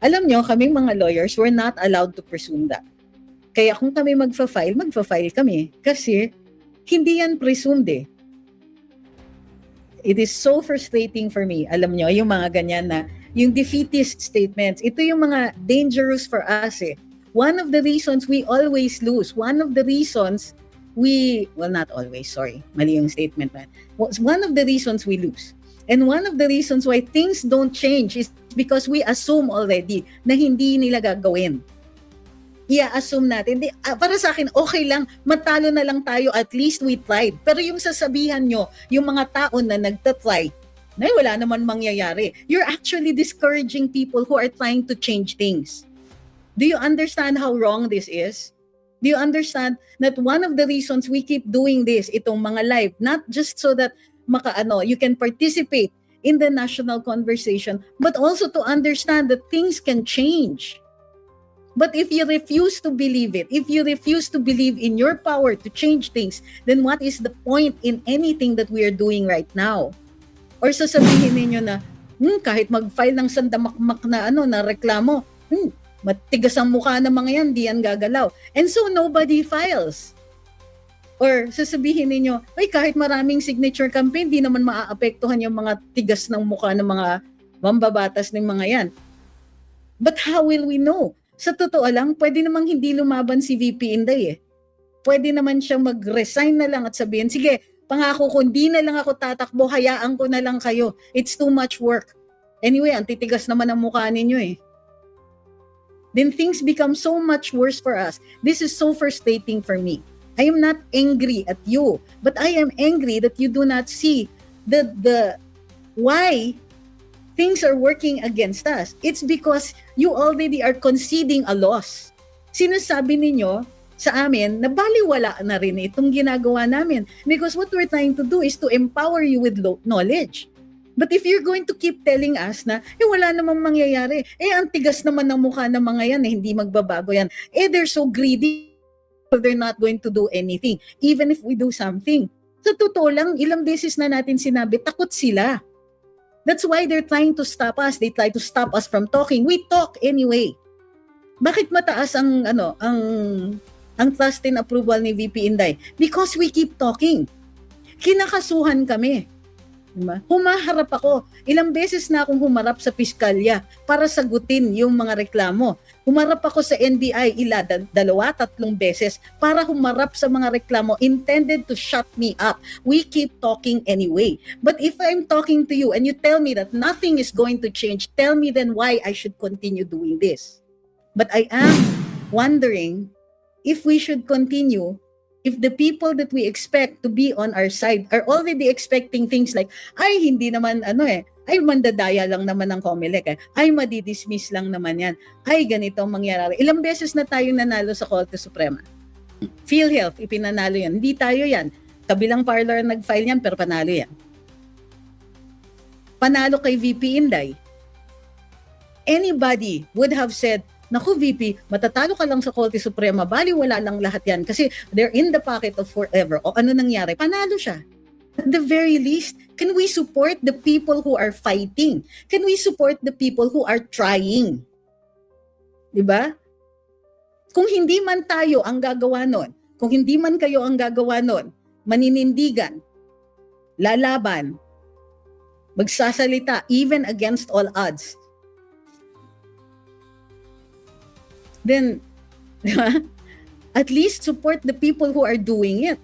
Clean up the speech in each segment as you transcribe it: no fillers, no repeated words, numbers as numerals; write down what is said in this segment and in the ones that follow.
Alam nyo, kaming mga lawyers, we're not allowed to presume that. Kaya kung kami magfa-file kami. Kasi hindi yan presumed eh. It is so frustrating for me. Alam nyo, yung mga ganyan na, yung defeatist statements, ito yung mga dangerous for us eh. One of the reasons we always lose, one of the reasons not always, sorry, mali yung statement man. One of the reasons we lose. And one of the reasons why things don't change is because we assume already na hindi nila gagawin. I-assume natin. Para sa akin, okay lang, matalo na lang tayo, at least we tried. Pero yung sasabihan nyo, yung mga tao na nagtatry, na wala naman mangyayari, you're actually discouraging people who are trying to change things. Do you understand how wrong this is? Do you understand that one of the reasons we keep doing this, itong mga live, not just so that you can participate in the national conversation, but also to understand that things can change. But if you refuse to believe it, if you refuse to believe in your power to change things, then what is the point in anything that we are doing right now? Or sasabihin ninyo na, kahit mag-file ng sandamakmak na na reklamo, matigas ang mukha ng mga yan, di yan gagalaw. And so nobody files. Or sasabihin ninyo, kahit maraming signature campaign, di naman maaapektuhan yung mga tigas ng mukha ng mga mambabatas ng mga yan. But how will we know? Sa totoo lang, pwede namang hindi lumaban si VP Inday eh. Pwede naman siyang mag-resign na lang at sabihin, sige, pangako ko, hindi na lang ako tatakbo, hayaan ko na lang kayo. It's too much work. Anyway, ang titigas naman ang mukha ninyo eh. Then things become so much worse for us. This is so frustrating for me. I am not angry at you, but I am angry that you do not see the why things are working against us. It's because you already are conceding a loss. Sinasabi ninyo sa amin na baliwala na rin itong ginagawa namin because what we're trying to do is to empower you with knowledge. But if you're going to keep telling us na wala namang mangyayari, ang tigas naman ng mukha ng mga yan, hindi magbabago yan. They're so greedy, they're not going to do anything even if we do something. Sa totoo lang, ilang beses na natin sinabi, takot sila. That's why they're trying to stop us. They try to stop us from talking. We talk anyway. Bakit mataas ang trust and approval ni VP Inday? Because we keep talking. Kinakasuhan kami. Diba? Humaharap ako. Ilang beses na akong humarap sa piskalya para sagutin yung mga reklamo. Humarap ako sa NBI 2-3 beses para humarap sa mga reklamo intended to shut me up. We keep talking anyway. But if I'm talking to you and you tell me that nothing is going to change, tell me then why I should continue doing this. But I am wondering if we should continue if the people that we expect to be on our side are already expecting things like, hindi naman mandadaya lang naman ng COMELEC ay madidismiss lang naman yan, ganito ang mangyayari. Ilang beses na tayo nanalo sa Korte Suprema. PhilHealth, ipinanalo yan. Hindi tayo yan. Kabilang parlor nag-file yan, pero panalo yan. Panalo kay VP Inday. Anybody would have said, naku VP, matatalo ka lang sa Korte Suprema, baliwala lang lahat yan kasi they're in the pocket of forever. O ano nangyari? Panalo siya. At the very least, can we support the people who are fighting? Can we support the people who are trying? Diba? Kung hindi man tayo ang gagawa nun, kung hindi man kayo ang gagawa nun, maninindigan, lalaban, magsasalita even against all odds, then at least support the people who are doing it.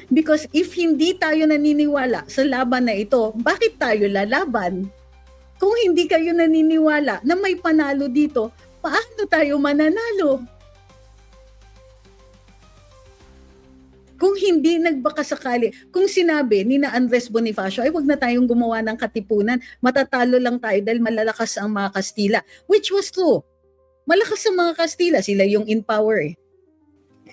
Because if hindi tayo naniniwala sa laban na ito, bakit tayo lalaban? Kung hindi kayo naniniwala na may panalo dito, paano tayo mananalo? Kung hindi nagbakasakali, kung sinabi ni na Andres Bonifacio, wag na tayong gumawa ng katipunan, matatalo lang tayo dahil malalakas ang mga Kastila, which was true. Malakas ang mga Kastila, sila yung in power.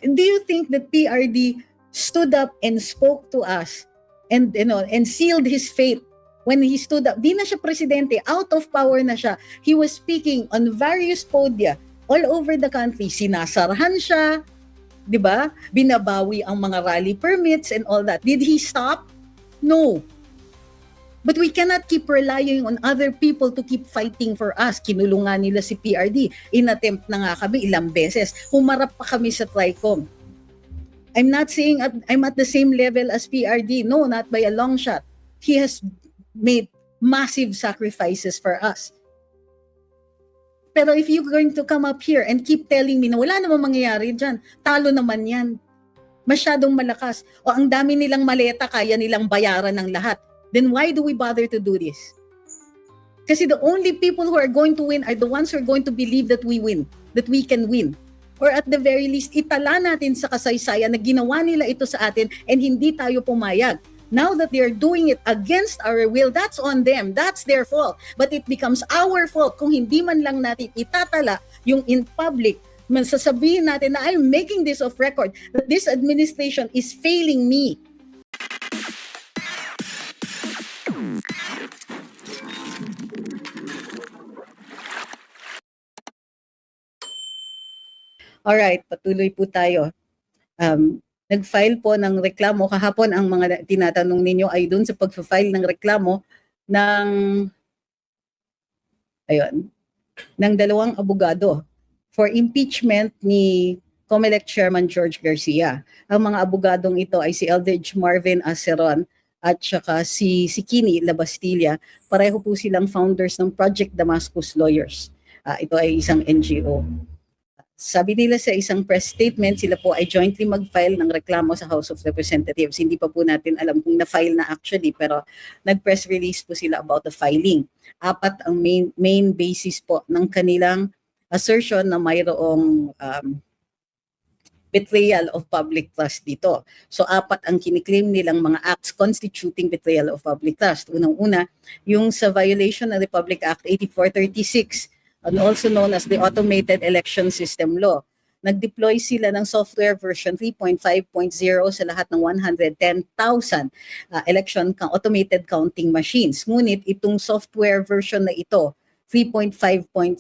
Do you think that PRD stood up and spoke to us and sealed his fate when he stood up? Di na siya presidente, out of power na siya. He was speaking on various podia all over the country. Sinasarahan siya, di ba? Binabawi ang mga rally permits and all that. Did he stop? No. But we cannot keep relying on other people to keep fighting for us. Kinulungan nila si PRD. Inattempt na nga kami ilang beses. Humarap pa kami sa TRICOM. I'm not saying I'm at the same level as PRD. No, not by a long shot. He has made massive sacrifices for us. Pero if you're going to come up here and keep telling me na wala namang mangyayari dyan, talo naman yan. Masyadong malakas. O ang dami nilang maleta, kaya nilang bayaran ng lahat. Then why do we bother to do this? Kasi the only people who are going to win are the ones who are going to believe that we win, that we can win. Or at the very least, itala natin sa kasaysayan na ginawa nila ito sa atin and hindi tayo pumayag. Now that they're doing it against our will, that's on them. That's their fault. But it becomes our fault kung hindi man lang natin itatala yung in public. Sasabihin natin na I'm making this off record, that this administration is failing me. Alright, patuloy po tayo. Nag-file po ng reklamo kahapon. Ang mga tinatanong ninyo ay dun sa pag-file ng reklamo ng dalawang abogado for impeachment ni COMELEC Chairman George Garcia. Ang mga abogadong ito ay si Eldridge Marvin Aceron at saka si Kini Labastilla. Pareho po silang founders ng Project Damascus Lawyers. Ito ay isang NGO. Sabi nila sa isang press statement, sila po ay jointly mag-file ng reklamo sa House of Representatives. Hindi pa po natin alam kung na-file na actually, pero nag-press release po sila about the filing. 4 ang main basis po ng kanilang assertion na mayroong betrayal of public trust dito. So 4 ang kiniklaim nilang mga acts constituting betrayal of public trust. Unang-una, yung sa violation ng Republic Act 8436, and also known as the Automated Election System Law. Nag-deploy sila ng software version 3.5.0 sa lahat ng 110,000 automated counting machines. Ngunit itong software version na ito, 3.5.0,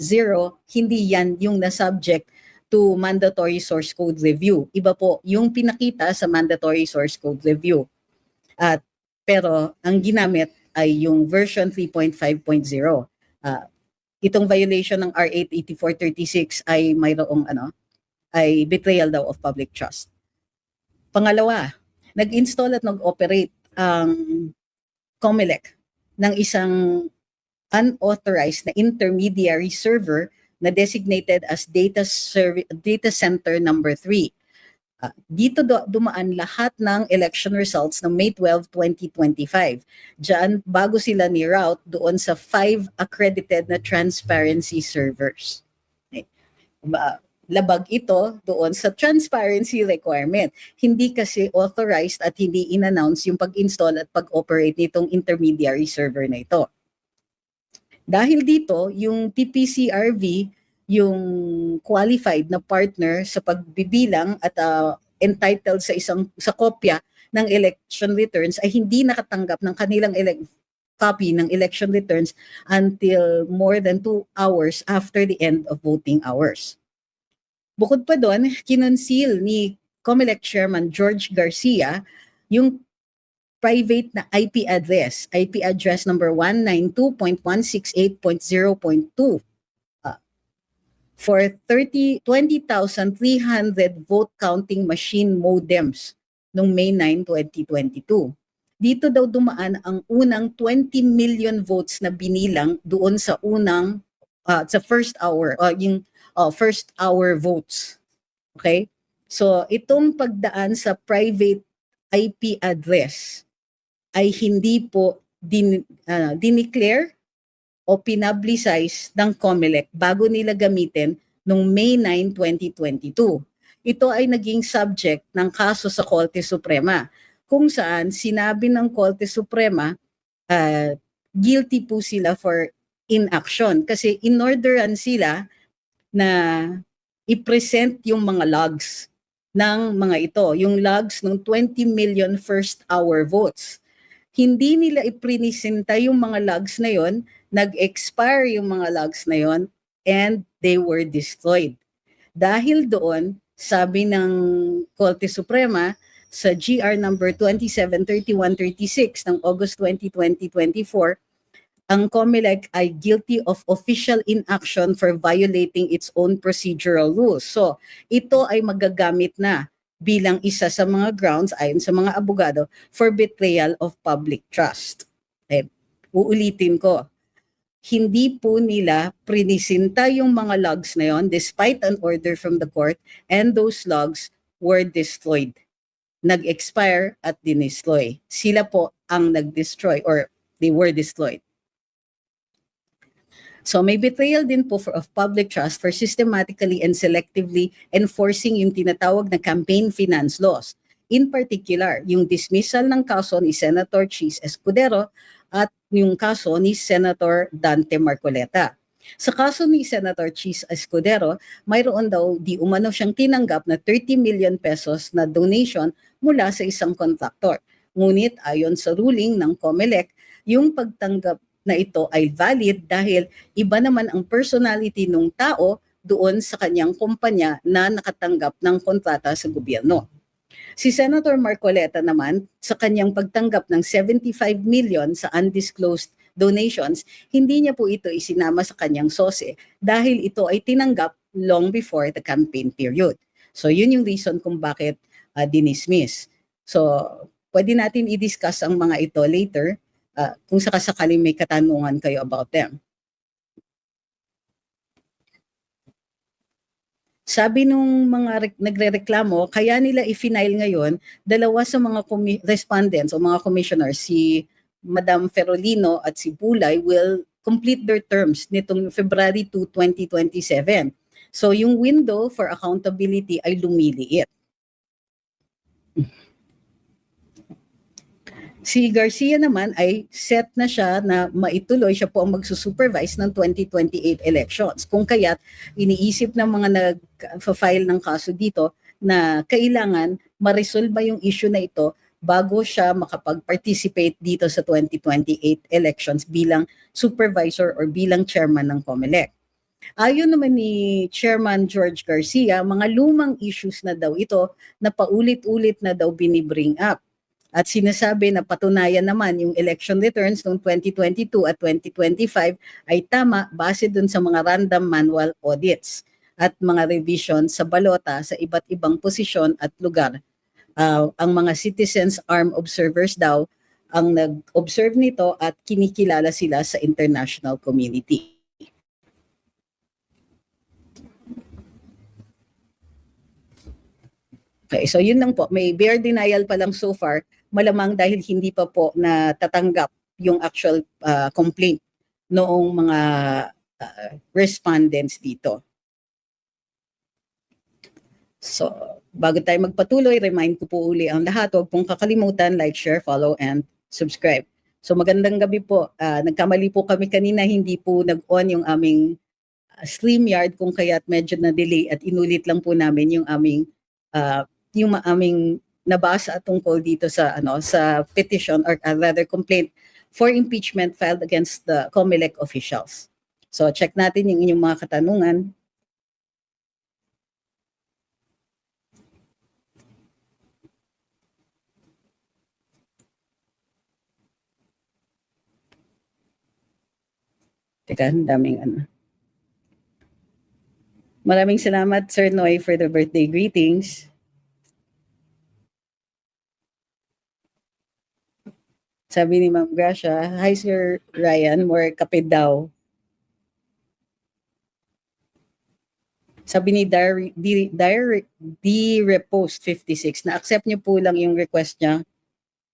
hindi yan yung na-subject to mandatory source code review. Iba po yung pinakita sa mandatory source code review. Pero ang ginamit ay yung version 3.5.0. Itong violation ng R. 88436 ay mayroong ay betrayal daw of public trust. Pangalawa, nag-install at nag-operate ang COMELEC ng isang unauthorized na intermediary server na designated as data center number 3. Dito dumaan lahat ng election results ng May 12, 2025. Diyan, bago sila ni-route doon sa 5 accredited na transparency servers. Labag ito doon sa transparency requirement. Hindi kasi authorized at hindi in-announce yung pag-install at pag-operate nitong intermediary server na ito. Dahil dito, yung PPCRV, yung qualified na partner sa pagbibilang at entitled sa kopya ng election returns ay hindi nakatanggap ng kanilang copy ng election returns until more than 2 hours after the end of voting hours. Bukod pa doon, kinonceal ni COMELEC Chairman George Garcia yung private na IP address number 192.168.0.2 for 20,300 vote counting machine modems noong May 9, 2022. Dito daw dumaan ang unang 20 million votes na binilang doon sa sa first hour, first hour votes. Okay? So itong pagdaan sa private IP address ay hindi po dineclare o pinablicize ng COMELEC bago nila gamitin noong May 9, 2022. Ito ay naging subject ng kaso sa Korte Suprema, kung saan sinabi ng Korte Suprema guilty po sila for inaction kasi inorderan sila na i-present yung mga logs ng mga ito, yung logs ng 20 million first hour votes. Hindi nila iprinisenta yung mga logs na yon, nag-expire yung mga logs na yon, and they were destroyed. Dahil doon, sabi ng Korte Suprema, sa GR number 273136 ng August 20, 2024, ang COMELEC ay guilty of official inaction for violating its own procedural rules. So, ito ay magagamit na bilang isa sa mga grounds ayon sa mga abogado for betrayal of public trust. Uulitin ko, hindi po nila prinisinta yung mga logs na yon despite an order from the court, and those logs were destroyed. Nag-expire at dinestroy. Sila po ang nag-destroy or they were destroyed. So may betrayal din po of public trust for systematically and selectively enforcing yung tinatawag na campaign finance laws. In particular, yung dismissal ng kaso ni Senator Chis Escudero at yung kaso ni Senator Dante Marcoleta. Sa kaso ni Senator Chis Escudero, mayroon daw di umano siyang tinanggap na 30 million pesos na donation mula sa isang contractor. Ngunit ayon sa ruling ng COMELEC, yung pagtanggap na ito ay valid dahil iba naman ang personality ng tao doon sa kanyang kumpanya na nakatanggap ng kontrata sa gobyerno. Si Senator Marcoleta naman, sa kanyang pagtanggap ng 75 million sa undisclosed donations, hindi niya po ito isinama sa kanyang sose dahil ito ay tinanggap long before the campaign period. So yun yung reason kung bakit dinismiss. So pwede natin i-discuss ang mga ito later kung sakasakaling may katanungan kayo about them. Sabi nung mga nagrereklamo, kaya nila i-final ngayon, dalawa sa mga respondents o mga commissioners, si Madam Ferolino at si Bulay, will complete their terms nitong February 2, 2027. So yung window for accountability ay lumiliit. Si Garcia naman ay set na siya na maituloy, siya po ang magsusupervise ng 2028 elections. Kung kaya't iniisip ng mga nag-file ng kaso dito na kailangan ma-resolve yung issue na ito bago siya makapag-participate dito sa 2028 elections bilang supervisor or bilang chairman ng COMELEC. Ayon naman ni Chairman George Garcia, mga lumang issues na daw ito na paulit-ulit na daw binibring up. At sinasabi na patunayan naman yung election returns noong 2022 at 2025 ay tama base dun sa mga random manual audits at mga revision sa balota sa iba't ibang posisyon at lugar. Ang mga citizens armed observers daw ang nag-observe nito at kinikilala sila sa international community. Okay, so yun lang po. May bare denial pa lang so far, malamang dahil hindi pa po natatanggap yung actual complaint noong mga respondents dito. So, bago tayo magpatuloy, remind ko po uli ang lahat, huwag pong kakalimutan, like, share, follow, and subscribe. So magandang gabi po. Nagkamali po kami kanina, hindi po nag-on yung aming StreamYard kung kaya't medyo na-delay at inulit lang po namin yung aming nabasa tungkol dito sa sa petition or rather complaint for impeachment filed against the COMELEC officials. So check natin yung inyong mga katanungan. Teka, daming Maraming salamat, Sir Noy, for the birthday greetings. Sabi ni Ma'am Gracia, hi Sir Ryan, more kape daw. Sabi ni Repost 56, na-accept niyo po lang yung request niya,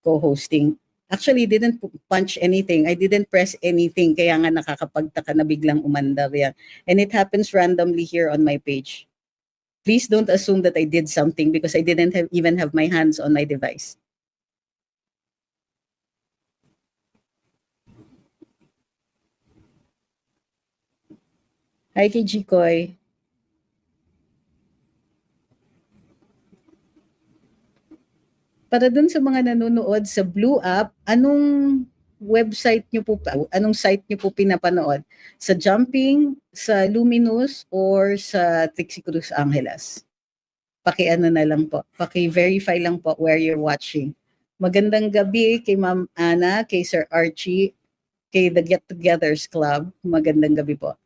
co-hosting. Actually, didn't punch anything. I didn't press anything. Kaya nga nakakapagtaka na biglang umandar yan. And it happens randomly here on my page. Please don't assume that I did something because I didn't even have my hands on my device. Hi kay Jikoy. Para dun sa mga nanonood sa Blue App, anong website nyo po, anong site nyo po pinapanood? Sa Jumping, sa Luminous, or sa Trixie Cruz Angeles? Paki-ano na lang po, paki-verify lang po where you're watching. Magandang gabi kay Ma'am Ana, kay Sir Archie, kay The Get Togethers Club. Magandang gabi po.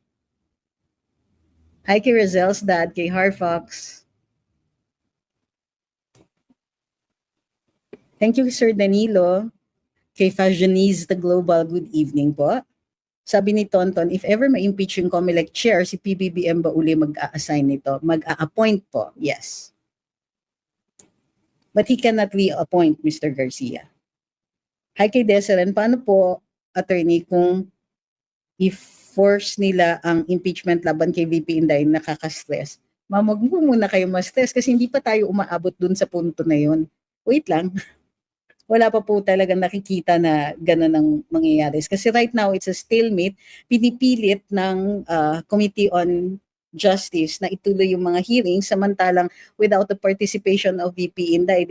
Hi kay Rozel's dad, kay Harfox. Thank you, Sir Danilo. Kay Fajaniz the Global, good evening po. Sabi ni Tonton, if ever ma-impeach yung COMELEC chair, si PBBM ba uli mag-a-assign nito? Mag-a-appoint po, yes. But he cannot re-appoint Mr. Garcia. Hi kay Deseren, paano po, attorney, kung i-force nila ang impeachment laban kay VP Inday, nakaka-stress? Ma'am, wag mo muna kayo ma-stress kasi hindi pa tayo umaabot dun sa punto na yun. Wait lang. Wala pa po talagang nakikita na gano'n ang mangyayari. Kasi right now, it's a stalemate. Pinipilit ng Committee on Justice na ituloy yung mga hearings, samantalang without the participation of VP Inday,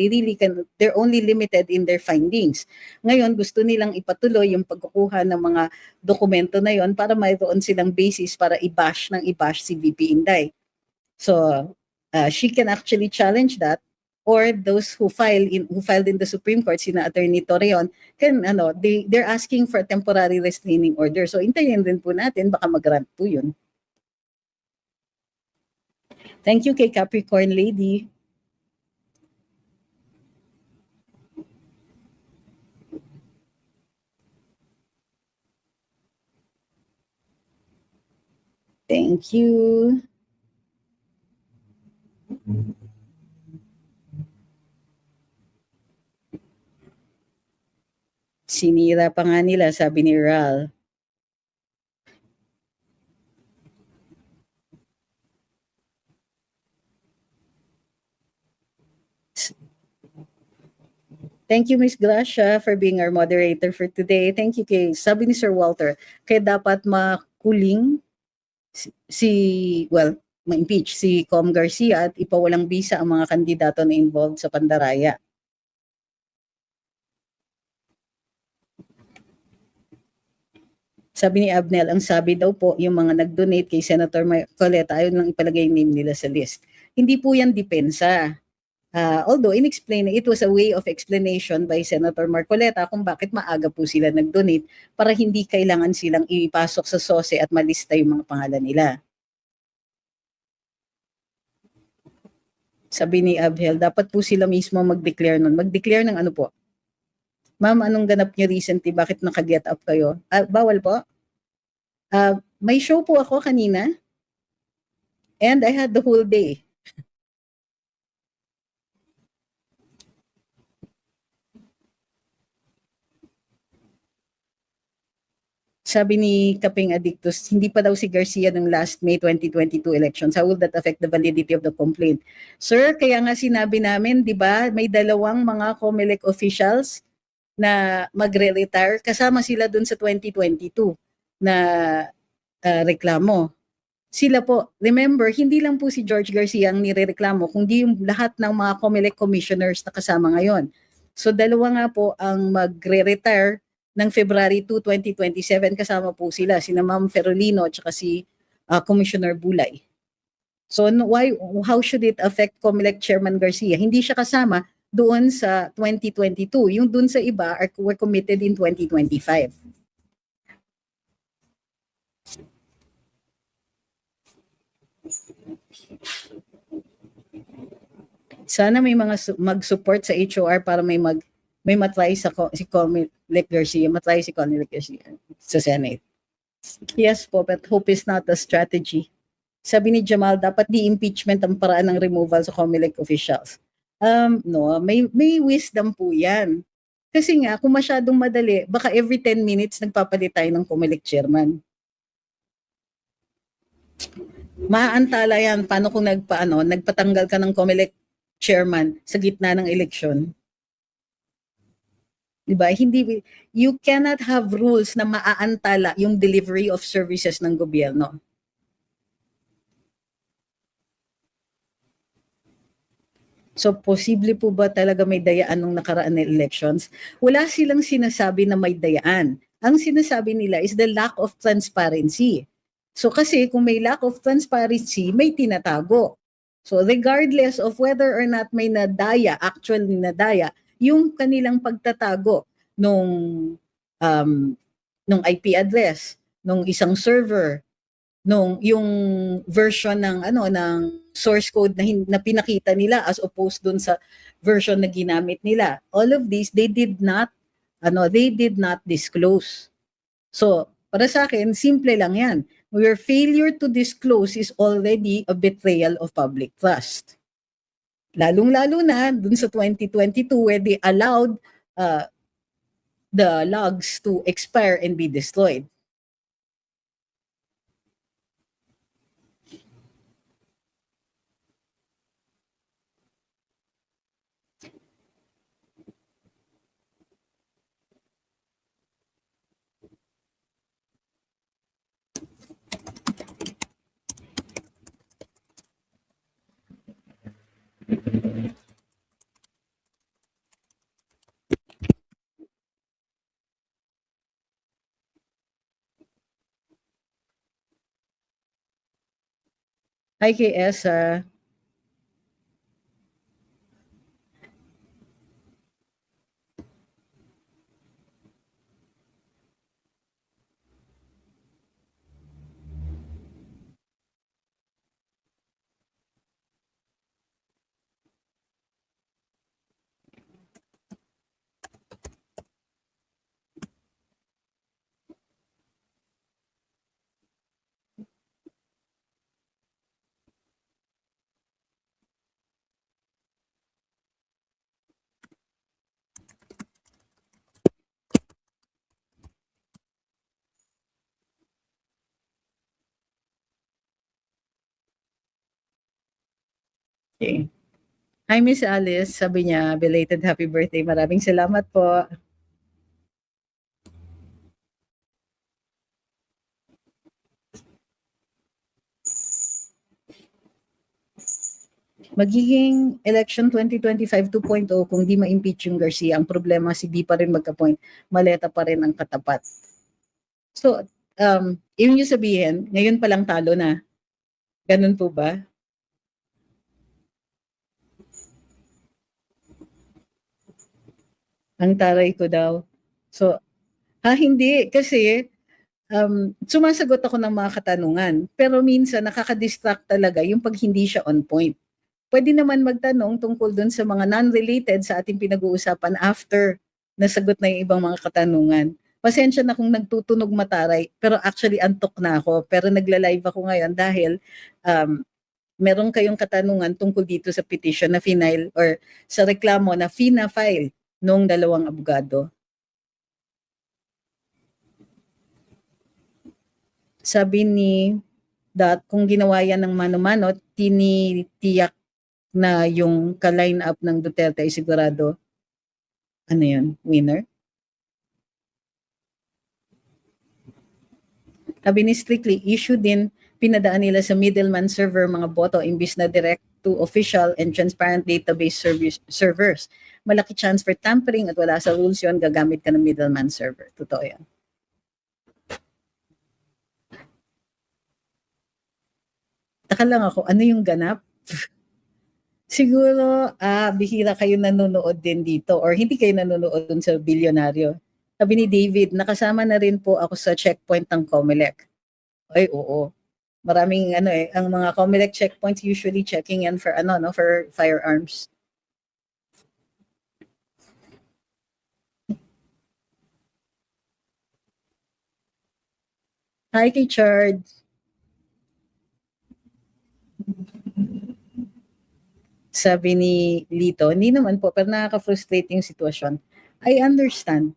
they're only limited in their findings. Ngayon, gusto nilang ipatuloy yung pagkukuha ng mga dokumento na yon para mayroon silang basis para i-bash si VP Inday. So, she can actually challenge that, or those who filed in the Supreme Court, sina Attorney Torreon, they're asking for a temporary restraining order. So intayin din po natin, baka mag-grant po yun. Thank you kay Capricorn Lady. Thank you. Sinira pa nga nila, sabi ni Ral. Thank you, Ms. Gracia, for being our moderator for today. Thank you kay, sabi ni Sir Walter, kaya dapat makuling ma-impeach si Com Garcia at ipawalang bisa ang mga kandidato na involved sa Pandaraya. Sabi ni Abnel, ang sabi daw po, yung mga nag-donate kay Senator Coleta, ayaw lang ipalagay yung name nila sa list. Hindi po yan depensa. Although it was a way of explanation by Senator Marcoleta kung bakit maaga po sila nag-donate para hindi kailangan silang ipasok sa SOSE at malista yung mga pangalan nila. Sabi ni Abhel, dapat po sila mismo mag-declare nun. Mag-declare ng ano po? Ma'am, anong ganap niyo recently? Bakit naka-get up kayo? Bawal po? May show po ako kanina and I had the whole day. Sabi ni Kaping Adictus, hindi pa daw si Garcia ng last May 2022 elections. How will that affect the validity of the complaint? Sir, kaya nga sinabi namin, di ba, may dalawang mga COMELEC officials na magre-retire. Kasama sila dun sa 2022 na reklamo. Sila po, remember, hindi lang po si George Garcia ang nirereklamo, kundi yung lahat ng mga COMELEC commissioners na kasama ngayon. So dalawa nga po ang magre-retire ng February 2, 2027, kasama po sila, sina Ma'am Ferolino at saka si Commissioner Bulay. So how should it affect COMELEC Chairman Garcia? Hindi siya kasama doon sa 2022. Yung doon sa iba were committed in 2025. Sana may mga mag-support sa HOR para may matry si COMELEC Garcia, matry si COMELEC Garcia sa Senate. Yes po, but hope is not a strategy. Sabi ni Jamal, dapat di impeachment ang paraan ng removal sa COMELEC officials. No, may wisdom po yan. Kasi nga, kung masyadong madali, baka every 10 minutes nagpapalit tayo ng COMELEC chairman. Maaantala yan, paano kung nagpatanggal ka ng COMELEC chairman sa gitna ng eleksyon? Diba? You cannot have rules na maaantala yung delivery of services ng gobyerno. So, posible po ba talaga may dayaan nung nakaraan na elections? Wala silang sinasabi na may dayaan. Ang sinasabi nila is the lack of transparency. So, kasi kung may lack of transparency, may tinatago. So regardless of whether or not may nadaya, actually nadaya, yung kanilang pagtatago nung nung IP address, nung isang server, nung yung version ng ng source code na pinakita nila as opposed dun sa version na ginamit nila. All of these they did not disclose. So, para sa akin, simple lang 'yan. Your failure to disclose is already a betrayal of public trust. Lalong-lalo na dun sa 2022 where they allowed the logs to expire and be destroyed. Hi kay Esa. Okay. Hi Miss Alice, sabi niya belated happy birthday. Maraming salamat po. Magiging election 2025 2.0 kung di ma-impeach yung Garcia. Ang problema si di pa rin magka-point, maleta pa rin ang katapat. So, yun yung sabihin, ngayon pa lang talo na. Ganun po ba? Ang taray ko daw. So, hindi. Kasi, sumasagot ako ng mga katanungan. Pero minsan, nakaka-distract talaga yung pag hindi siya on point. Pwede naman magtanong tungkol dun sa mga non-related sa ating pinag-uusapan after nasagot na yung ibang mga katanungan. Pasensya na kung nagtutunog mataray, pero actually antok na ako. Pero nagla-live ako ngayon dahil meron kayong katanungan tungkol dito sa petition na final or sa reklamo na fina-file nung dalawang abogado. Sabi ni Dot, kung ginawa yan ng mano-mano, tinitiyak na yung ka-line up ng Duterte ay sigurado, winner? Sabi ni Strictly, issue din, pinadaan nila sa middleman server mga boto imbis na direct to official and transparent database servers. Malaki chance for tampering at wala sa rules yun, gagamit ka ng middleman server. Totoo yan. Taka lang ako, ano yung ganap? Siguro, bihira kayo nanonood din dito or hindi kayo nanonood dun sa bilyonaryo. Sabi ni David, nakasama na rin po ako sa checkpoint ng COMELEC. Ay, oo. Maraming ang mga COMELEC checkpoints usually checking in for for firearms. Hi kay Chard. Sabi ni Lito, hindi naman po, pero nakaka-frustrate yung sitwasyon. I understand.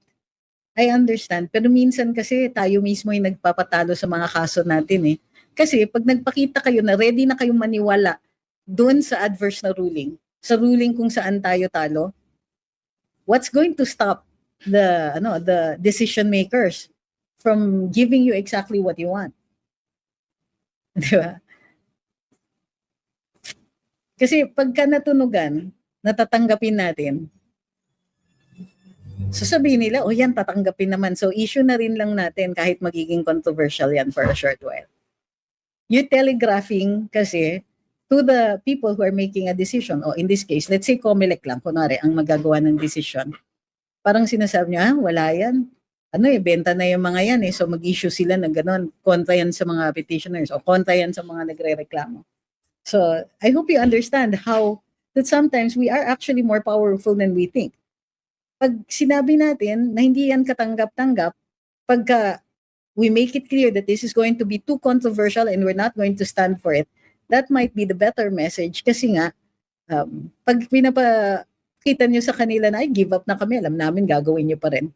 Pero minsan kasi tayo mismo yung nagpapatalo sa mga kaso natin eh. Kasi pag nagpakita kayo na ready na kayong maniwala doon sa adverse na ruling, sa ruling kung saan tayo talo, what's going to stop the decision makers from giving you exactly what you want? Di ba? Kasi pagka natunugan, natatanggapin natin, sasabihin nila, yan, tatanggapin naman. So, issue na rin lang natin kahit magiging controversial yan for a short while. Yung telegraphing kasi, to the people who are making a decision. O in this case, let's say COMELEC lang, kunwari, ang magagawa ng decision. Parang sinasabi niya, wala yan. Benta na yung mga yan eh. So mag-issue sila ng gano'n. Kontra yan sa mga petitioners o kontra yan sa mga nagre-reklamo. So I hope you understand how that sometimes we are actually more powerful than we think. Pag sinabi natin na hindi yan katanggap-tanggap, pagka we make it clear that this is going to be too controversial and we're not going to stand for it, that might be the better message kasi nga, pag pinapakita nyo sa kanila na, ay, give up na kami, alam namin gagawin nyo pa rin.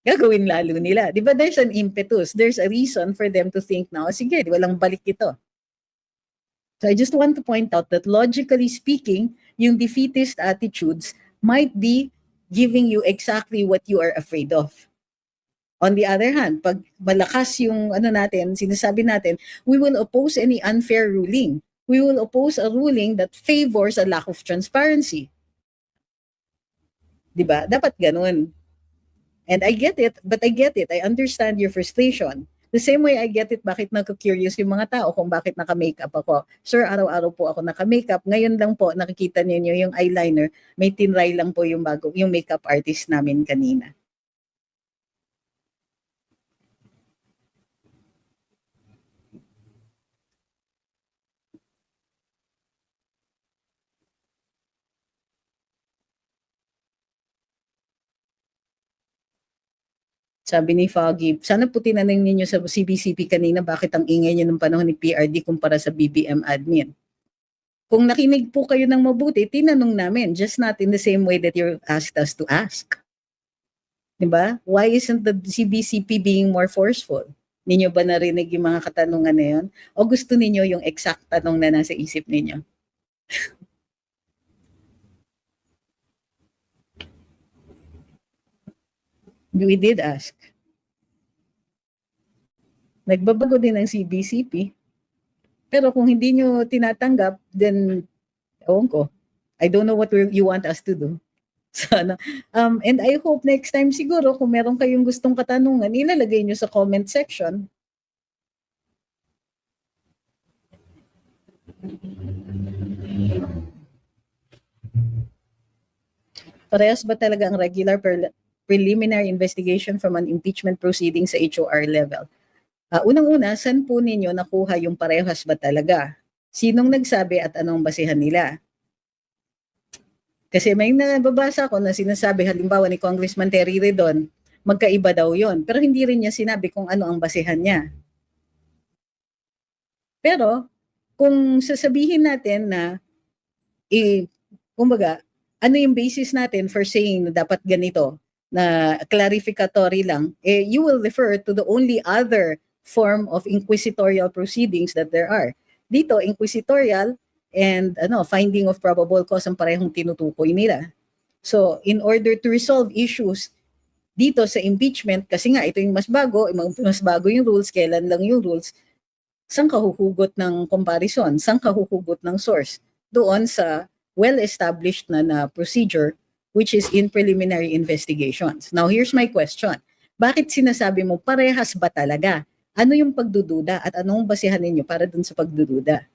Gagawin lalo nila. Di ba there's an impetus, there's a reason for them to think na, sige, walang balik ito. So I just want to point out that logically speaking, yung defeatist attitudes might be giving you exactly what you are afraid of. On the other hand, pag malakas yung sinasabi natin, we will oppose any unfair ruling. We will oppose a ruling that favors a lack of transparency. Diba? Dapat ganun. And I get it, but I get it. I understand your frustration. The same way I get it, bakit nagka-curious yung mga tao kung bakit naka-makeup ako. Sir, araw-araw po ako naka-makeup. Ngayon lang po, nakikita niyo yung eyeliner. May tinry lang po yung makeup artist namin kanina. Sabi ni Foggy, sana po tinanong ninyo sa CBCP kanina bakit ang ingay niyo nung panahon ni PRD kumpara sa BBM admin. Kung nakinig po kayo ng mabuti, tinanong namin, just not in the same way that you asked us to ask. Diba? Why isn't the CBCP being more forceful? Ninyo ba narinig yung mga katanungan na yun? O gusto ninyo yung exact tanong na nasa isip ninyo? We did ask. Nagbabago din ang CBCP. Pero kung hindi nyo tinatanggap, then, ewan ko, I don't know what you want us to do. Sana. And I hope next time siguro, kung meron kayong gustong katanungan, ilalagay nyo sa comment section. Parehas ba talaga ang regular preliminary investigation from an impeachment proceeding sa HOR level? Unang-una, saan po ninyo nakuha yung parehas ba talaga? Sinong nagsabi at anong basihan nila? Kasi may nababasa ko na sinasabi halimbawa ni Congressman Terry Redon, magkaiba daw yon. Pero hindi rin niya sinabi kung ano ang basihan niya. Pero kung sasabihin natin na, kumbaga, ano yung basis natin for saying na dapat ganito, na clarificatory lang, you will refer to the only other form of inquisitorial proceedings that there are. Dito, inquisitorial and finding of probable cause ang parehong tinutukoy nila. So, in order to resolve issues dito sa impeachment, kasi nga ito yung mas bago yung rules, kailan lang yung rules, saan ka huhugot ng comparison? Saan ka huhugot ng source? Doon sa well-established na procedure which is in preliminary investigations. Now, here's my question. Bakit sinasabi mo parehas ba talaga? Ano yung pagdududa at anong basihan ninyo para dun sa pagdududa?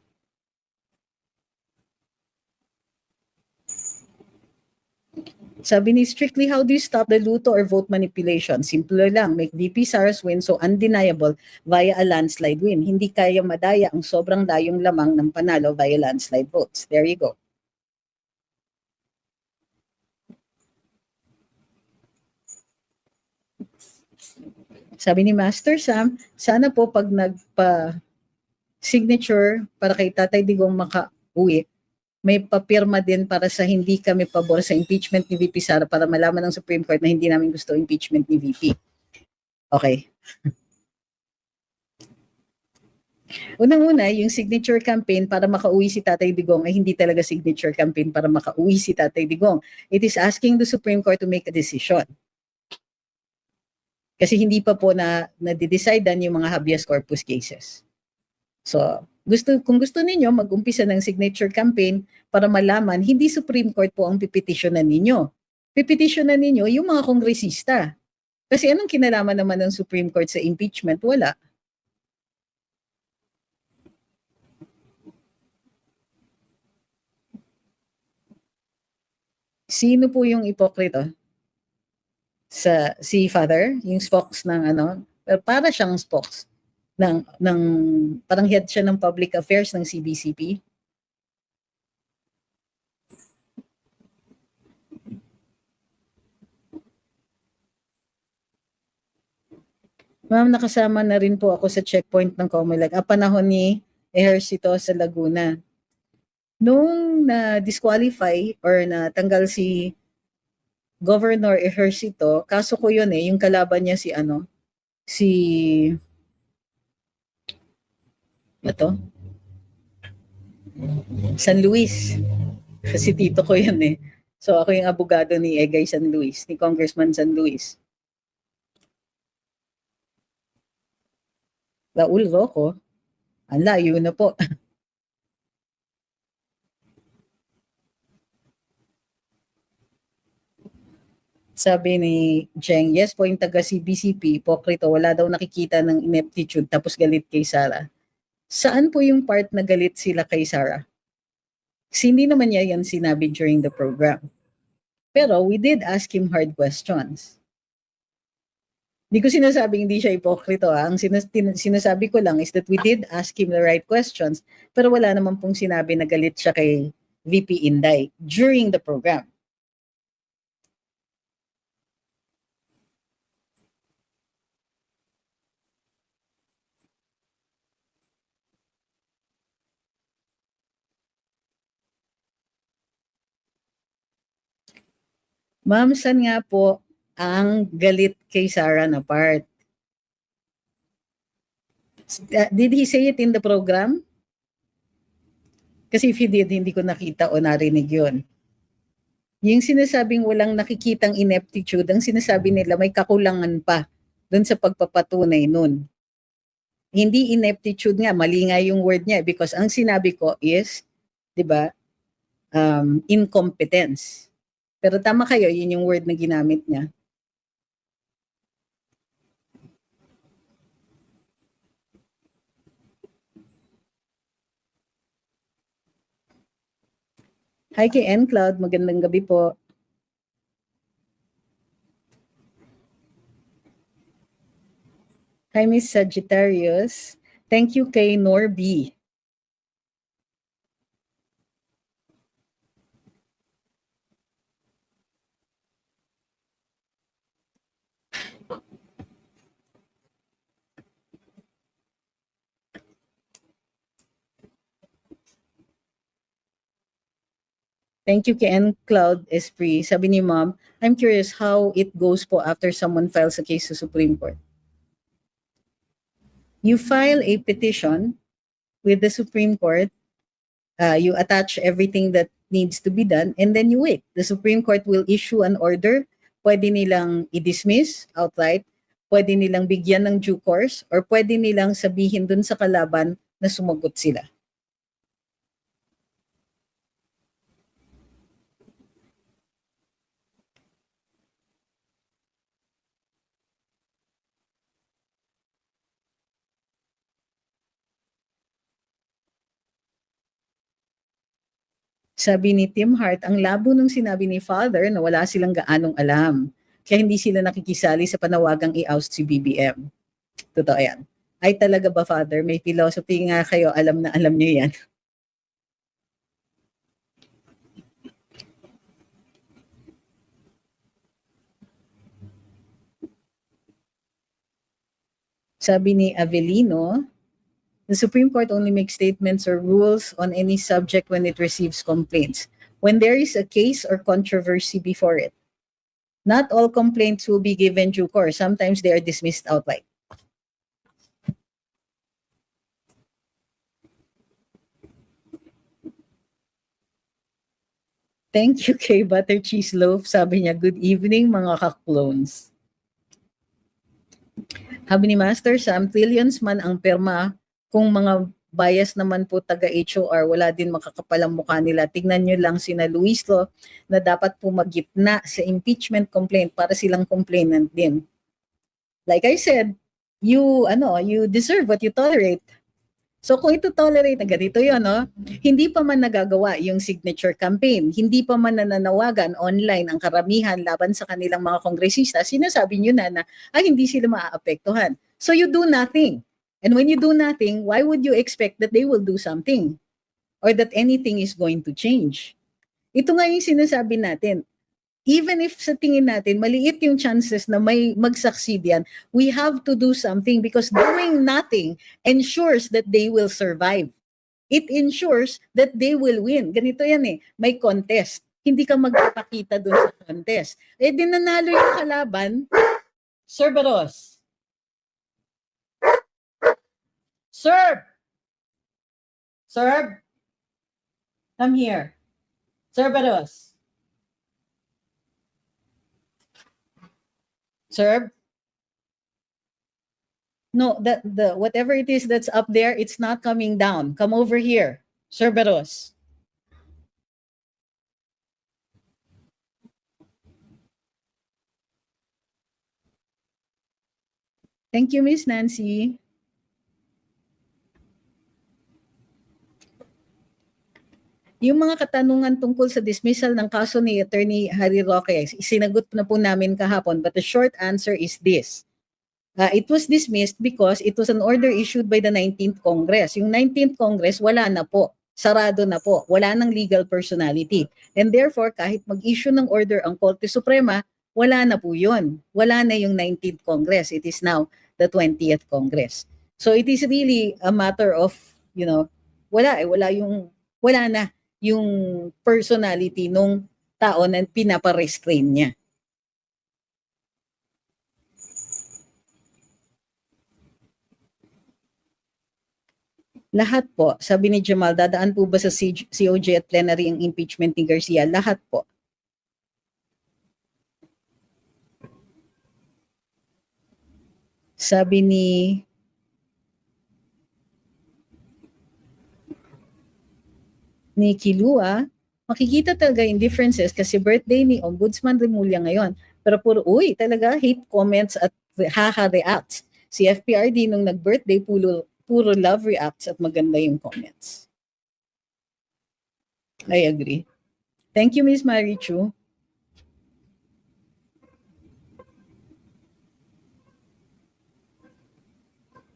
Sabi ni Strictly, how do you stop the luto or vote manipulation? Simple lang, make VP Sara's win so undeniable via a landslide win. Hindi kaya madaya ang sobrang layong lamang ng panalo via landslide votes. There you go. Sabi ni Master Sam, sana po pag nagpa-signature para kay Tatay Digong maka-uwi, may papirma din para sa hindi kami pabor sa impeachment ni VP Sara para malaman ng Supreme Court na hindi namin gusto impeachment ni VP. Okay. Unang-una, yung signature campaign para makauwi si Tatay Digong ay hindi talaga signature campaign para makauwi si Tatay Digong. It is asking the Supreme Court to make a decision. Kasi hindi pa po na-decidean yung mga habeas corpus cases. So, kung gusto ninyo, mag-umpisa ng signature campaign para malaman, hindi Supreme Court po ang pipetisyonan ninyo. Pipetisyonan ninyo yung mga kongresista. Kasi anong kinalaman naman ng Supreme Court sa impeachment? Wala. Sino po yung ipokrito? Si Father, yung spokes ng ano, para siyang spokes ng parang head siya ng public affairs ng CBCP. Ma'am, nakasama na rin po ako sa checkpoint ng COMELEC. Panahon ni Ejercito sa Laguna. Nung na-disqualify or natanggal si Governor Ejercito, kaso ko yun yung kalaban niya si San Luis. Kasi tito ko yun So ako yung abogado ni Egay San Luis, ni Congressman San Luis. Raul Roco, ang layo na po. Sabi ni Jeng, yes po yung taga CBCP, pokrito, wala daw nakikita ng ineptitude tapos galit kay Sara. Saan po yung part na galit sila kay Sara? Kasi hindi naman niya yan sinabi during the program. Pero we did ask him hard questions. Hindi ko sinasabing hindi siya ipokrito. Ang sinasabi ko lang is that we did ask him the right questions, pero wala naman pong sinabi na galit siya kay VP Inday during the program. Ma'am, saan nga po ang galit kay Sara na part? Did he say it in the program? Kasi if he did, hindi ko nakita o narinig yun. Yung sinasabing walang nakikitang ineptitude, ang sinasabi nila may kakulangan pa dun sa pagpapatunay nun. Hindi ineptitude nga, mali nga yung word niya because ang sinabi ko is, di ba, incompetence. Pero tama kayo, yun yung word na ginamit niya. Hi kay N-Cloud, magandang gabi po. Hi Miss Sagittarius. Thank you kay Norby. Thank you kay N-Cloud Esprit. Sabi ni Ma'am, I'm curious how it goes po after someone files a case sa Supreme Court. You file a petition with the Supreme Court, you attach everything that needs to be done, and then you wait. The Supreme Court will issue an order. Pwede nilang i-dismiss outright, pwede nilang bigyan ng due course, or pwede nilang sabihin dun sa kalaban na sumagot sila. Sabi ni Tim Hart, ang labo nung sinabi ni Father na wala silang gaanong alam. Kaya hindi sila nakikisali sa panawagang i-oust si BBM. Totoo yan. Ay talaga ba, Father? May philosophy nga kayo, alam na alam niyo yan. Sabi ni Avelino, the Supreme Court only makes statements or rules on any subject when it receives complaints. When there is a case or controversy before it, not all complaints will be given due course. Sometimes they are dismissed outright. Thank you kay Butter Cheese Loaf. Sabi niya, good evening mga ka-clones. Sabi ni Master Sam, trillions man ang perma, kung mga bias naman po taga-HOR, wala din makakapalang mukha nila. Tignan nyo lang sina Luis Lo na dapat po magitna sa impeachment complaint para silang complainant din. Like I said, you deserve what you tolerate. So kung ito tolerate na ganito yun, no? Hindi pa man nagagawa yung signature campaign, hindi pa man nananawagan online ang karamihan laban sa kanilang mga kongresista, sinasabi nyo na ay hindi sila maaapektuhan. So you do nothing. And when you do nothing, why would you expect that they will do something? Or that anything is going to change? Ito nga yung sinasabi natin. Even if sa tingin natin, maliit yung chances na may mag-succeed yan, we have to do something because doing nothing ensures that they will survive. It ensures that they will win. Ganito yan eh, may contest. Hindi ka magpapakita dun sa contest. Eh, di nanalo yung kalaban, Cerberus. Serve! Serve! Come here. Cerberus. Serve? No, the whatever it is that's up there, it's not coming down. Come over here, Cerberus. Thank you, Miss Nancy. Yung mga katanungan tungkol sa dismissal ng kaso ni Attorney Harry Roque, sinagot na po namin kahapon, but the short answer is this. It was dismissed because it was an order issued by the 19th Congress. Yung 19th Congress, wala na po. Sarado na po. Wala nang legal personality. And therefore, kahit mag-issue ng order ang Korte Suprema, wala na po yun. Wala na yung 19th Congress. It is now the 20th Congress. So it is really a matter of, wala na yung personality nung tao na pinapa-restrain niya. Lahat po, sabi ni Jamal, dadaan po ba sa COJ at plenary ang impeachment ni Garcia? Lahat po. Sabi ni Kilua, makikita talaga yung differences kasi birthday ni Ombudsman Remulla ngayon. Pero puro, talaga hate comments at haha reacts. Si FPRD nung nag-birthday, puro love reacts at maganda yung comments. I agree. Thank you, Ms. Marichu.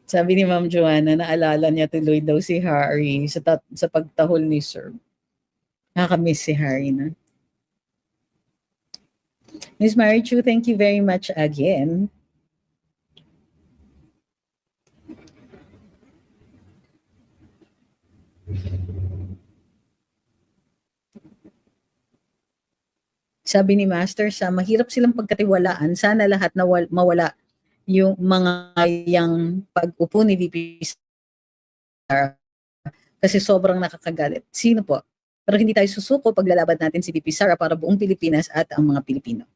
Sabi ni Ma'am Joanna, naalala niya tuloy daw si Harry sa pagtahol ni Sir. Nakakamiss si Harry na. Ms. Marichu, thank you very much again. Sabi ni Master, mahirap silang pagkatiwalaan, sana lahat na mawala yung mga yang pag-upo ni VP Sara kasi sobrang nakakagalit. Sino po? Pero hindi tayo susuko paglalaban natin si VP Sara para buong Pilipinas at ang mga Pilipino.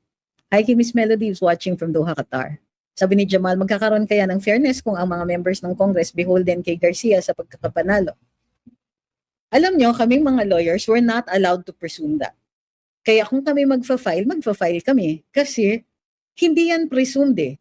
Hi kay Miss Melody who's watching from Doha, Qatar. Sabi ni Jamal, magkakaroon kaya ng fairness kung ang mga members ng Congress beholden kay Garcia sa pagkakapanalo? Alam nyo, kaming mga lawyers, we're not allowed to presume that. Kaya kung kami magfa-file kami. Kasi hindi yan presumed eh.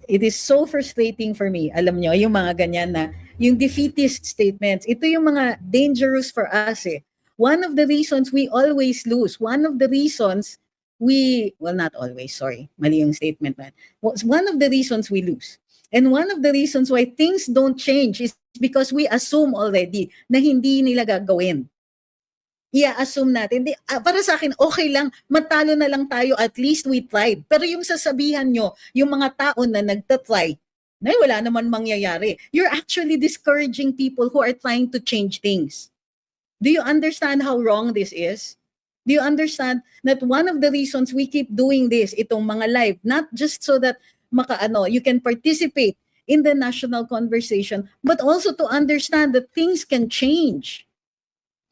It is so frustrating for me. Alam nyo, yung mga ganyan na, yung defeatist statements, ito yung mga dangerous for us eh. One of the reasons we always lose, one of the reasons not always, sorry, mali yung statement man. One of the reasons we lose. And one of the reasons why things don't change is because we assume already na hindi nila gagawin. I-assume natin, para sa akin, okay lang, matalo na lang tayo, at least we tried. Pero yung sasabihan nyo, yung mga tao na nagtatry, na wala naman mangyayari, you're actually discouraging people who are trying to change things. Do you understand how wrong this is? Do you understand that one of the reasons we keep doing this, itong mga live, not just so that you can participate in the national conversation, but also to understand that things can change.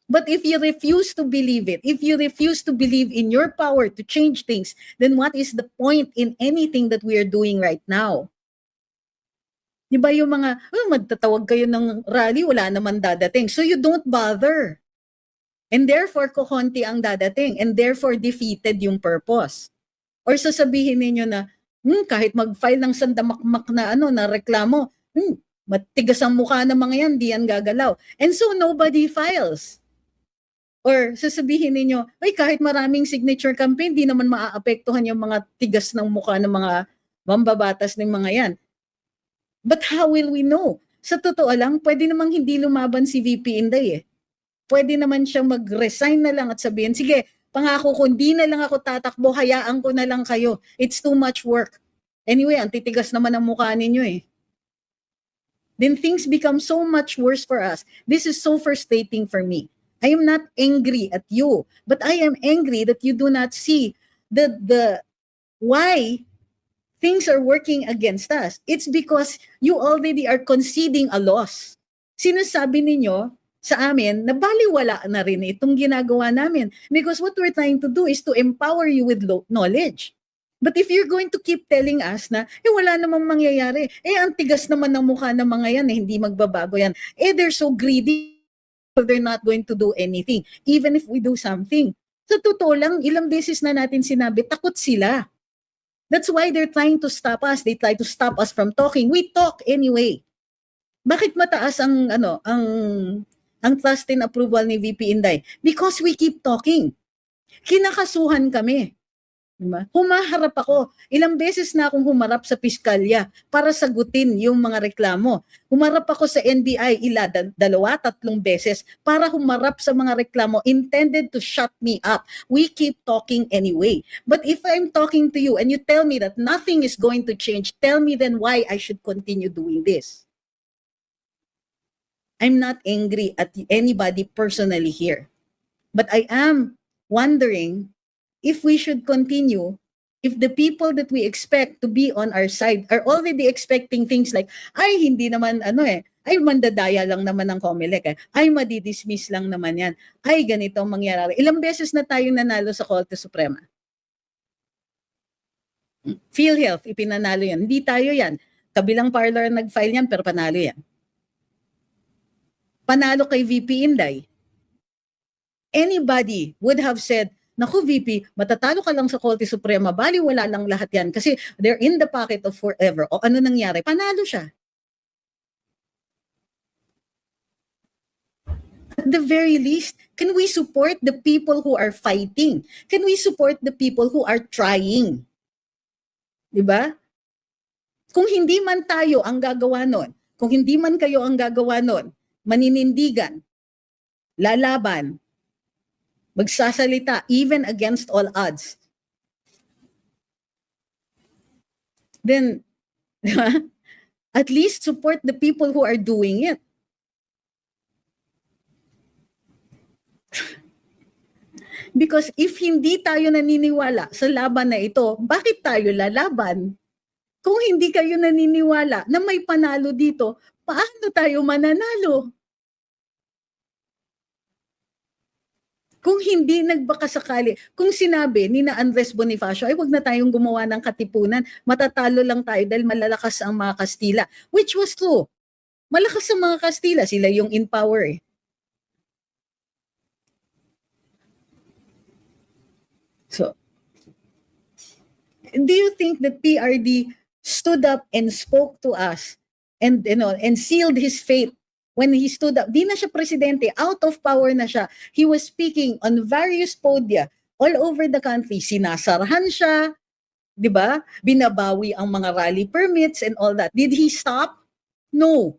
But if you refuse to believe it, if you refuse to believe in your power to change things, then what is the point in anything that we are doing right now? Di ba yung mga, magtatawag kayo ng rally, wala naman dadating. So you don't bother. And therefore, kukonti ang dadating. And therefore, defeated yung purpose. Or sasabihin ninyo na, kahit mag-file ng sandamakmak na reklamo, Matigas ang mukha ng mga yan, di yan gagalaw. And so nobody files. Or sasabihin ninyo, ay kahit maraming signature campaign, di naman maaapektuhan yung mga tigas ng mukha ng mga mambabatas ng mga yan. But how will we know? Sa totoo lang, pwede namang hindi lumaban si VP Inday eh. Pwede naman siyang mag-resign na lang at sabihin, sige, pangako ko, hindi na lang ako tatakbo, hayaan ko na lang kayo. It's too much work. Anyway, ang titigas naman ang mukha ninyo eh. Then things become so much worse for us. This is so frustrating for me. I am not angry at you, but I am angry that you do not see the why things are working against us. It's because you already are conceding a loss. Sinasabi ninyo sa amin na baliwala na rin itong ginagawa namin because what we're trying to do is to empower you with knowledge. But if you're going to keep telling us na, wala namang mangyayari, ang tigas naman ng mukha ng mga yan, hindi magbabago yan. They're so greedy, they're not going to do anything, even if we do something. Sa totoo lang, ilang beses na natin sinabi, takot sila. That's why they're trying to stop us. They try to stop us from talking. We talk anyway. Bakit mataas ang trust and approval ni VP Inday? Because we keep talking. Kinakasuhan kami. Diba? Humaharap ako. Ilang beses na akong humarap sa piskalya para sagutin yung mga reklamo. Humarap ako sa NBI 2-3 beses para humarap sa mga reklamo intended to shut me up. We keep talking anyway. But if I'm talking to you and you tell me that nothing is going to change, tell me then why I should continue doing this. I'm not angry at anybody personally here. But I am wondering if we should continue, if the people that we expect to be on our side are already expecting things like, ay, hindi naman, ay, mandadaya lang naman ng COMELEC, ay, madidismiss lang naman yan, ay, ganito ang mangyayari. Ilang beses na tayong nanalo sa Korte Suprema. PhilHealth, ipinanalo yan. Hindi tayo yan. Kabilang parlor nag-file yan, pero panalo yan. Panalo kay VP Inday. Anybody would have said, naku VP, matatalo ka lang sa Korte Suprema, baliwala lang lahat yan kasi they're in the pocket of forever. O ano nangyari? Panalo siya. At the very least, can we support the people who are fighting? Can we support the people who are trying? Diba? Kung hindi man tayo ang gagawa nun, kung hindi man kayo ang gagawa nun, maninindigan, lalaban, magsasalita even against all odds, then at least support the people who are doing it. Because if hindi tayo naniniwala sa laban na ito, bakit tayo lalaban? Kung hindi kayo naniniwala na may panalo dito, paano tayo mananalo? Kung hindi nagbakasakali, kung sinabi ni na Andres Bonifacio, ay wag na tayong gumawa ng katipunan, matatalo lang tayo dahil malalakas ang mga Kastila. Which was true. Malakas ang mga Kastila, sila yung in power eh. So, do you think that PRD stood up and spoke to us and sealed his fate? When he stood up, di na siya presidente, out of power na siya. He was speaking on various podia all over the country. Sinasarahan siya, di ba? Binabawi ang mga rally permits and all that. Did he stop? No.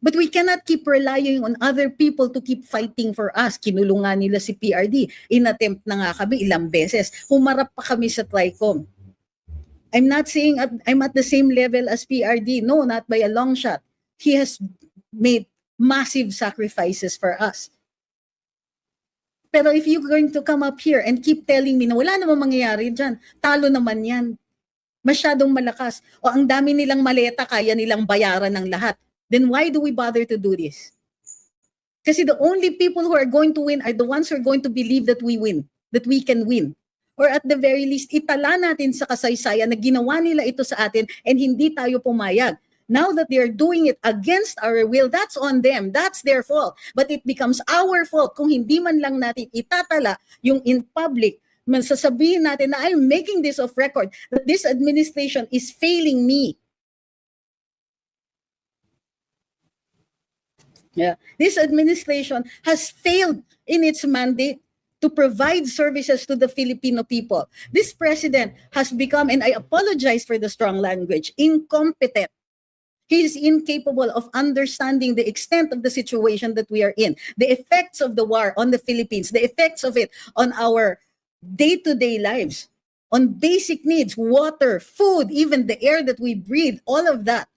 But we cannot keep relying on other people to keep fighting for us. Kinulungan nila si PRD. Inattempt na nga kami ilang beses. Humarap pa kami sa TRICOM. I'm not saying I'm at the same level as PRD. No, not by a long shot. He has made massive sacrifices for us. Pero if you're going to come up here and keep telling me na wala namang mangyayari dyan, talo naman yan. Masyadong malakas. O ang dami nilang maleta, kaya nilang bayaran ng lahat. Then why do we bother to do this? Kasi the only people who are going to win are the ones who are going to believe that we win, that we can win. Or at the very least, itala natin sa kasaysayan na ginawa nila ito sa atin and hindi tayo pumayag. Now that they are doing it against our will, that's on them. That's their fault. But it becomes our fault kung hindi man lang natin itatala yung in public, sasabihin natin na I'm making this off record, that this administration is failing me. Yeah. This administration has failed in its mandate to provide services to the Filipino people. This president has become, and I apologize for the strong language, incompetent. He is incapable of understanding the extent of the situation that we are in, the effects of the war on the Philippines, the effects of it on our day-to-day lives, on basic needs, water, food, even the air that we breathe, all of that.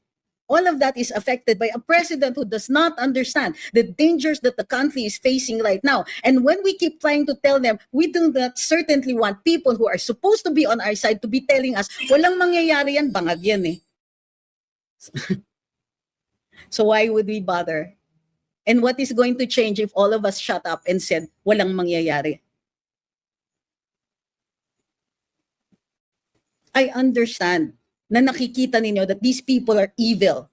All of that is affected by a president who does not understand the dangers that the country is facing right now. And when we keep trying to tell them, we do not certainly want people who are supposed to be on our side to be telling us, walang mangyayari yan, bangag yan eh. So why would we bother? And what is going to change if all of us shut up and said, walang mangyayari? I understand na nakikita ninyo that these people are evil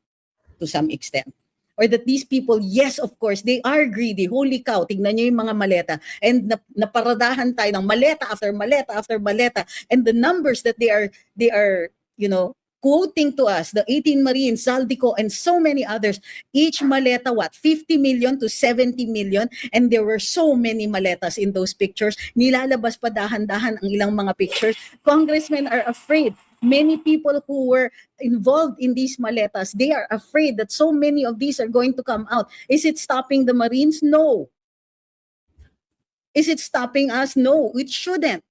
to some extent. Or that these people, yes, of course, they are greedy. Holy cow, tignan nyo yung mga maleta. And naparadahan tayo ng maleta after maleta after maleta. And the numbers that they are, you know, quoting to us, the 18 Marines, Zaldico, and so many others, each maleta, what, 50 million to 70 million? And there were so many maletas in those pictures. Nilalabas pa dahan-dahan ang ilang mga pictures. Congressmen are afraid. Many people who were involved in these maletas, they are afraid that so many of these are going to come out. Is it stopping the Marines? No. Is it stopping us? No, it shouldn't.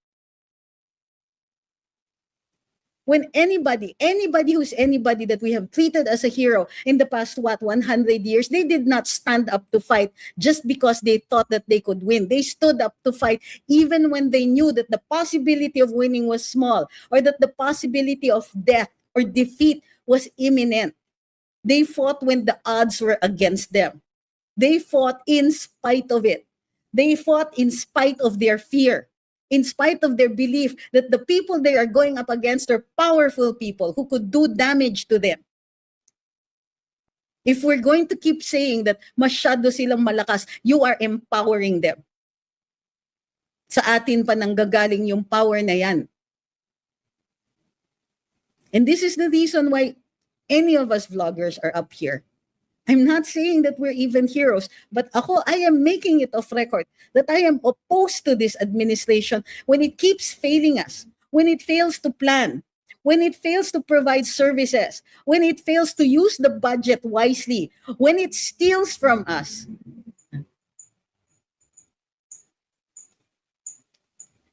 When anybody who's anybody that we have treated as a hero in the past, 100 years, they did not stand up to fight just because they thought that they could win. They stood up to fight even when they knew that the possibility of winning was small, or that the possibility of death or defeat was imminent. They fought when the odds were against them. They fought in spite of it. They fought in spite of their fear, in spite of their belief that the people they are going up against are powerful people who could do damage to them. If we're going to keep saying that masyado silang malakas, you are empowering them. Sa atin pa nanggagaling yung power na yan. And this is the reason why any of us vloggers are up here. I'm not saying that we're even heroes, but ako, I am making it off record that I am opposed to this administration when it keeps failing us, when it fails to plan, when it fails to provide services, when it fails to use the budget wisely, when it steals from us.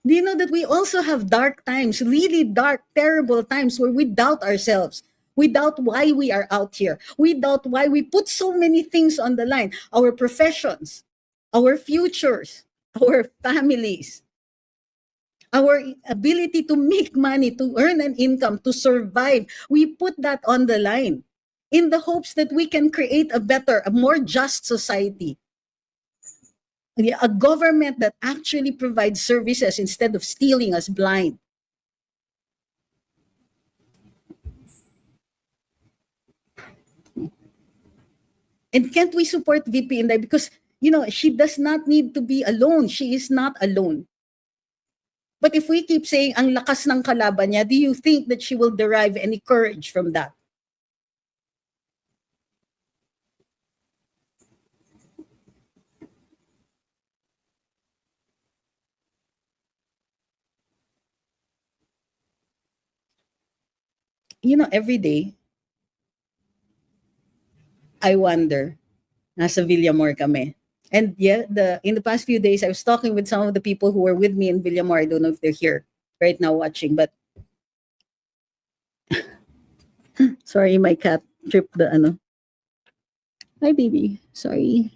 Do you know that we also have dark times, really dark, terrible times where we doubt ourselves? We doubt why we are out here. We doubt why we put so many things on the line. Our professions, our futures, our families, our ability to make money, to earn an income, to survive. We put that on the line in the hopes that we can create a better, a more just society. A government that actually provides services instead of stealing us blind. And can't we support VP Inday? Because, you know, she does not need to be alone. She is not alone. But if we keep saying, ang lakas ng kalaban niya, do you think that she will derive any courage from that? You know, every day, I wonder, nasa Villamor kami. And yeah, in the past few days, I was talking with some of the people who were with me in Villamor. I don't know if they're here right now watching, but sorry, my cat tripped the ano. Hi, baby. Sorry.